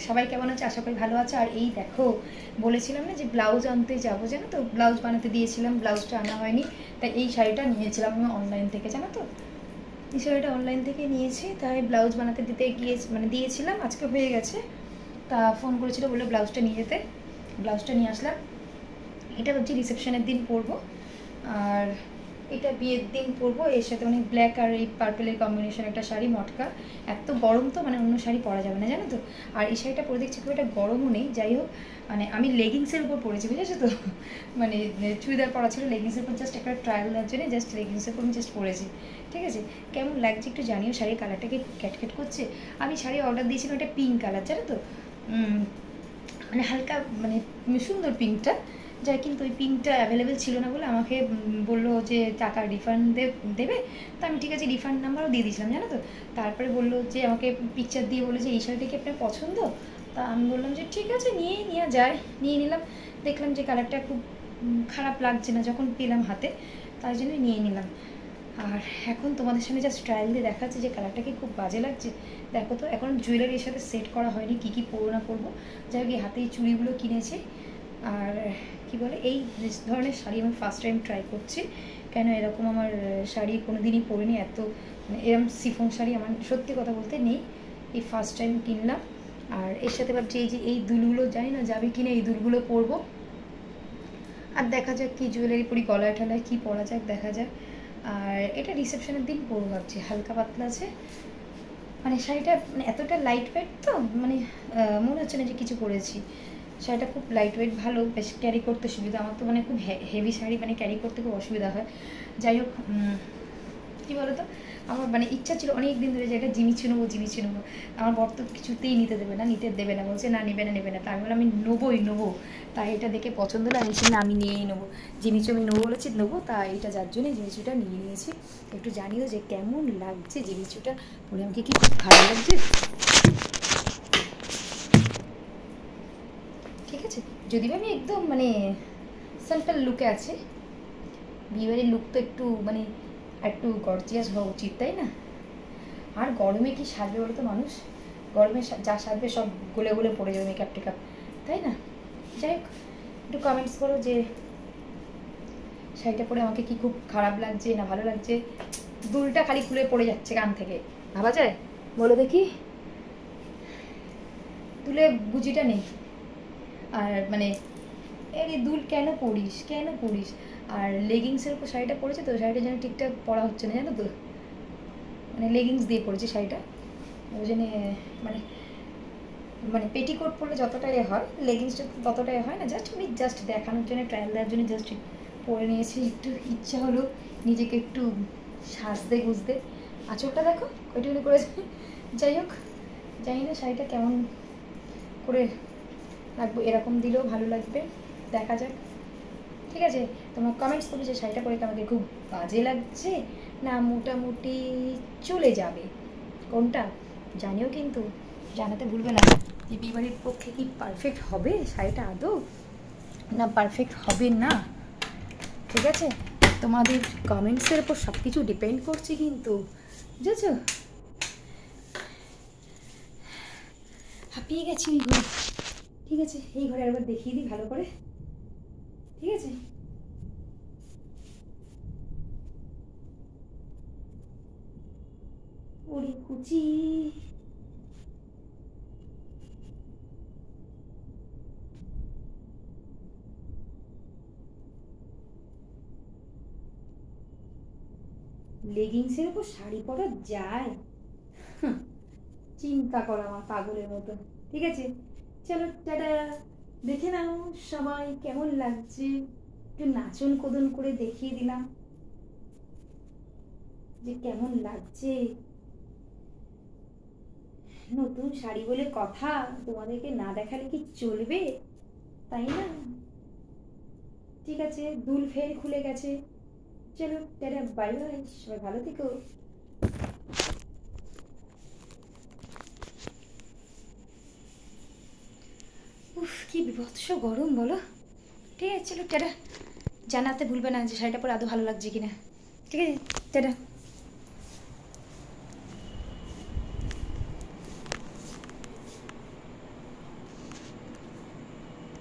সবাই কেমন আছে? আশা করি ভালো আছে। আর এই দেখো, বলেছিলাম না যে ব্লাউজ আনতে যাবো, জানো তো, ব্লাউজ বানাতে দিয়েছিলাম, ব্লাউজটা আনা হয়নি, তাই এই শাড়িটা নিয়েছিলাম আমি অনলাইন থেকে, জানো তো, এই শাড়িটা অনলাইন থেকে নিয়েছি, তাই ব্লাউজ বানাতে দিতে গিয়ে মানে দিয়েছিলাম, আজকে হয়ে গেছে। তা ফোন করেছিল, বলে ব্লাউজটা নিয়ে যেতে, ব্লাউজটা নিয়ে আসলাম। এটা ভাবছি রিসেপশনের দিন পরবো, আর এটা বিয়ের দিন পরবো। এর সাথে অনেক ব্ল্যাক আর এই পার্পেলের কম্বিনেশন একটা শাড়ি, মটকা। এত গরম তো, মানে অন্য শাড়ি পরা যাবে না, জানো তো। আর এই শাড়িটা পরে দেখছি খুব একটা গরমও নেই। যাই হোক, মানে আমি লেগিংসের উপর পরেছি, বুঝেছো তো, মানে চুড়িদার পরা ছিল, লেগিংসের উপর জাস্ট একটা ট্রায়াল দেওয়ার জন্য জাস্ট লেগিংসের উপর আমি জাস্ট পরেছি, ঠিক আছে। কেমন লাগছে একটু জানিও, শাড়ির কালারটাকে ক্যাটক্যাট করছে। আমি শাড়ি অর্ডার দিয়েছিলাম একটা পিঙ্ক কালার, জানো তো, মানে হালকা, মানে সুন্দর পিঙ্কটা, যাই, কিন্তু ওই পিঙ্কটা অ্যাভেলেবেল ছিল না বলে আমাকে বললো যে টাকা রিফান্ড দেবে। তো আমি ঠিক আছে রিফান্ড নাম্বারও দিয়ে দিয়েছিলাম, জানো তো। তারপরে বললো যে আমাকে পিকচার দিয়ে বলে যে এই শাড়িটা কি আপনার পছন্দ। তা আমি বললাম যে ঠিক আছে, নিয়ে নেওয়া যায়, নিয়ে নিলাম। দেখলাম যে কালারটা খুব খারাপ লাগছে না যখন পেলাম হাতে, তাই জন্য নিয়ে নিলাম। আর এখন তোমাদের সামনে জাস্ট ট্রায়াল দিয়ে দেখাচ্ছে যে কালারটা কি খুব বাজে লাগছে। দেখো তো, এখন জুয়েলারির সাথে সেট করা হয়নি, কী কী পরবো না পরবো। যাই হোক, হাতে এই চুড়িগুলো কিনেছি। আর কি বলে, এই ধরনের শাড়ি আমি ফার্স্ট টাইম ট্রাই করছি। কেন এরকম আমার শাড়ি কোনো দিনই পরিনি, এত মানে এরকম সিফন শাড়ি আমার সত্যি কথা বলতে নেই, এই ফার্স্ট টাইম কিনলাম। আর এর সাথে ভাবছি এই যে এই দুলগুলো, জানি না যাবে কিনা, এই দুলগুলো পরবো। আর দেখা যাক কি জুয়েলারি পরি, গলায় ঠলায় কী পরা যাক, দেখা যাক। আর এটা রিসেপশনের দিন পরবো ভাবছি, হালকা পাতলা আছে। মানে শাড়িটা মানে এতটা লাইট ওয়েট তো, মানে মনে হচ্ছে না যে কিছু পরেছি। শাড়িটা খুব লাইট ওয়েট, ভালো, বেশ ক্যারি করতে সুবিধা। আমার তো মানে খুব হেভি শাড়ি মানে ক্যারি করতে খুব অসুবিধা হয়। যাই হোক, কী বলো তো, আমার মানে ইচ্ছা ছিল অনেক দিন ধরে যে একটা জিমিচু নেবো। আমার বর তো কিছুতেই নিতে দেবে না, বলছে না নেবে না। তাই বলে আমি নেবোই। তাই এটা দেখে পছন্দ হলো, আমি না আমি নিয়েই নেবো। জিমিচু আমি নেবো বলেছি, নেবো। তাই এটা যার জন্যই জিমিচুটা নিয়ে নিয়েছি। একটু জানিও যে কেমন লাগছে জিমিচুটা পরে, আমাকে কি খুব ভালো লাগছে, ঠিক আছে। যদিও আমি একদম মানে সিম্পল লুকে আছি, বিয়েবাড়ির লুক তো একটু মানে একটু গর্জিয়াস হওয়া উচিত, তাই না। আর গরমে কি সাজবে বলো তো মানুষ, গরমে যা সাজবে সব গলে গলে পড়ে যাবে মেকআপ টেকআপ, তাই না। যাই হোক, একটু কমেন্টস করো যে শাড়িটা পরে আমাকে কি খুব খারাপ লাগছে না ভালো লাগছে। দুলটা খালি খুলে পড়ে যাচ্ছে কান থেকে, ভাবা যায়, বলো দেখি। দুলে গুজিটা নেই। আর মানে এই দুল কেন পরিস। আর লেগিংসের উপর শাড়িটা পরেছে তো, শাড়িটা যেন ঠিকঠাক পরা হচ্ছে না, জানো তো, মানে লেগিংস দিয়ে পরেছে শাড়িটা, ওই জন্যে মানে মানে পেটিকোট পরলে যতটাই হয়, লেগিংসটা ততটাই হয় না। জাস্ট দেখানোর জন্য, ট্রায়াল দেওয়ার জন্য জাস্ট পরে নিয়েছি। একটু ইচ্ছা হলো নিজেকে একটু সাজতে গুজতে। আঁচলটা দেখো ওইটুকুনি করেছে। যাই হোক, জানি না শাড়িটা কেমন করে লাগবে, এরকম দিলেও ভালো লাগবে, দেখা যাক, ঠিক আছে। তোমার কমেন্টস করবে যে শাড়িটা পরে আমাকে খুব বাজে লাগছে না মোটামুটি চলে যাবে, কোনটা জানিও, কিন্তু জানাতে ভুলবে না যে বিয়েবাড়ির পক্ষে কি পারফেক্ট হবে শাড়িটা আদৌ, না পারফেক্ট হবে না, ঠিক আছে। তোমাদের কমেন্টসের উপর সব কিছু ডিপেন্ড করছে কিন্তু, বুঝেছো। হাঁপিয়ে গেছি এই ঘরে, ঠিক আছে। এই ঘরে একবার দেখিয়ে দিই ভালো করে, ঠিক আছে। ওরে কুচি, লেগিংসের উপর শাড়ি পরা যায়, চিন্তা করো আমার পাগলের মতো, ঠিক আছে। চলো টাটা, দেখে নাও সবাই কেমন লাগছে, একটু নাচন কোদন করে দেখিয়ে দিলাম যে কেমন লাগছে। নতুন শাড়ি বলে কথা, তোমাদেরকে না দেখালে কি চলবে, তাই না। ঠিক আছে, দুল ফের খুলে গেছে। চলো টাটা, বাই বাই, সবাই ভালো থেকো। উফ, কি বিভৎস গরম বলো, ঠিক আছে। চলো টাটা, জানাতে ভুলবে না যে শাড়িটা পরে আদৌ ভালো লাগছে কিনা, ঠিক আছে। টাটা।